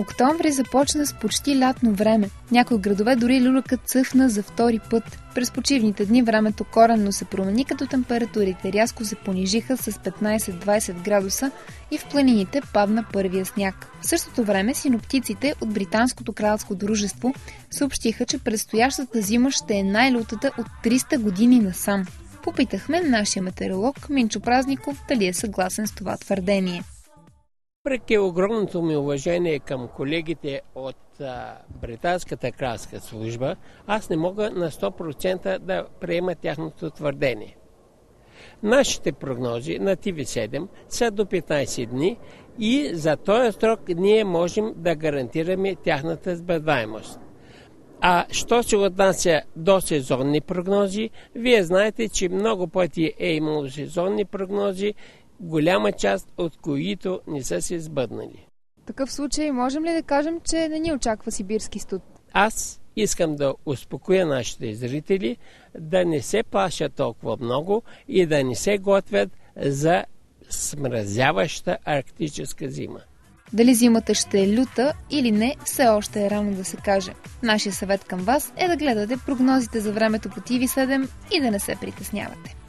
Октомври започна с почти лятно време. Някои градове дори люлюкът цъфна за втори път. През почивните дни времето коренно се промени, като температурите рязко се понижиха с 15-20 градуса и в планините падна първия сняг. В същото време синоптиците от Британското кралско дружество съобщиха, че предстоящата зима ще е най-лютата от 300 години насам. Попитахме нашия метеоролог Минчо Празников дали е съгласен с това твърдение. Въпреки огромното ми уважение към колегите от Британската кралска служба, аз не мога на 100% да приема тяхното твърдение. Нашите прогнози на TV7 са до 15 дни и за този срок ние можем да гарантираме тяхната сбъдваемост. А що се отнася до сезонни прогнози, вие знаете, че много пъти е имало сезонни прогнози, голяма част от които не са се сбъднали. В такъв случай можем ли да кажем, че не ни очаква сибирски студ? Аз искам да успокоя нашите зрители да не се плашат толкова много и да не се готвят за смразяваща арктическа зима. Дали зимата ще е люта или не, все още е рано да се каже. Нашия съвет към вас е да гледате прогнозите за времето по TV7 и да не се притеснявате.